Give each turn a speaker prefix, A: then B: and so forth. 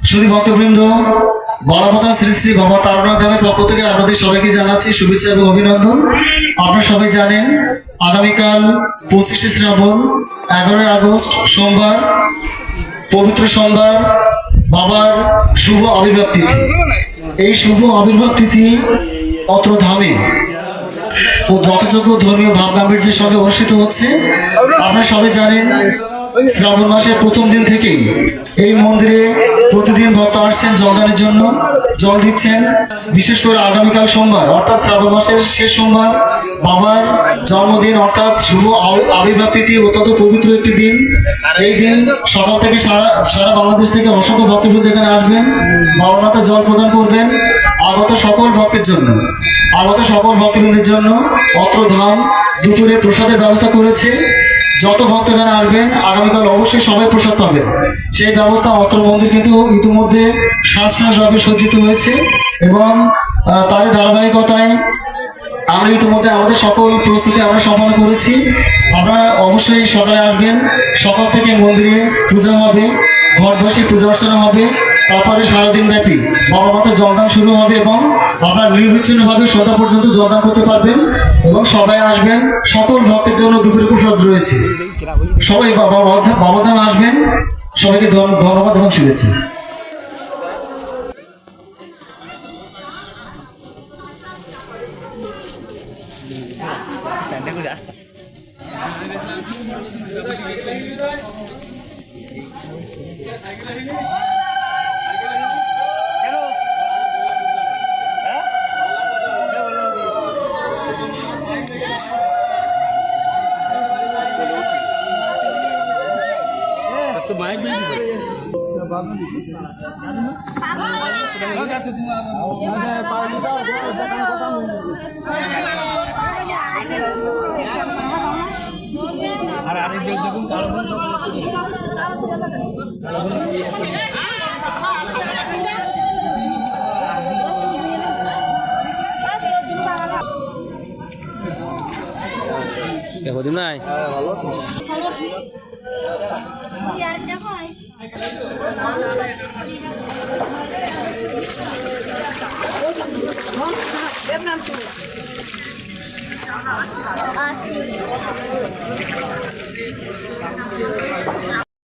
A: শুধু ভক্তবৃন্দ, বড়পতা শ্রী শ্রী বাবা তারকনাথ দেবের পক্ষ থেকে আপনাদের সবাইকে জানাচ্ছি শুভেচ্ছা এবং অভিনন্দন। আপনারা সবাই জানেন আগামীকাল 25শে শ্রাবণ 11ই আগস্ট সোমবার, পবিত্র সোমবার, বাবার শুভ আবির্ভাব তিথি। এই শুভ আবির্ভাব তিথি অত্র ধামে ও যথাযোগ্য ধর্মীয় ভাব গাম্ভীর্যের সঙ্গে অনুষ্ঠিত হচ্ছে। আপনারা সবাই জানেন শ্রাবণ মাসের প্রথম দিন থেকেই এই মন্দিরে প্রতিদিন ভক্ত আসছেন জলদানের জন্য, জল দিচ্ছেন। বিশেষ করে আগামীকাল সোমবার অর্থাৎ শ্রাবণ মাসের শেষ সোমবার বাবার জন্মদিন অর্থাৎ শুভ আবির্ভাব তিথি, অত্যন্ত পবিত্র একটি দিন। এই দিন সকাল থেকে সারা বাংলাদেশ থেকে অসংখ্য ভক্তবৃন্দ এখানে আসবেন, বাবার মাথায় জল প্রদান করবেন। আগত সকল ভক্তবৃন্দের জন্য অত্র ধাম দুপুরে প্রসাদের ব্যবস্থা করেছে। যত ভক্ত এখানে আসবেন আগামীকাল অবশ্যই সবাই প্রসাদ পাবেন, সেই ব্যবস্থা অত্র মন্দির কিন্তু ইতিমধ্যে সাজভাবে সজ্জিত হয়েছে এবং তার ধারাবাহিকতায় আমরা ইতিমধ্যে আমাদের সকল প্রস্তুতি আমরা সম্পন্ন করেছি। আপনারা অবশ্যই সকালে আসবেন, সকাল থেকে মন্দিরে পূজা হবে, ঘট বসে পূজা অর্চনা হবে, তারপরে সারাদিন ব্যাপী বাবা মাতার জলদান শুরু হবে এবং আপনারা নির্বিচ্ছিন্নভাবে সন্ধ্যা পর্যন্ত জলদান করতে পারবেন এবং সবাই আসবেন। সকল ভক্তের জন্য দুপুরে প্রসাদ রয়েছে, সবাই বাবাধাম আসবেন। সবাইকে ধন্যবাদ এবং শুভেচ্ছা।
B: तो माइक भी দেখো দিন নাই ভালো আছিস
C: আর দেখো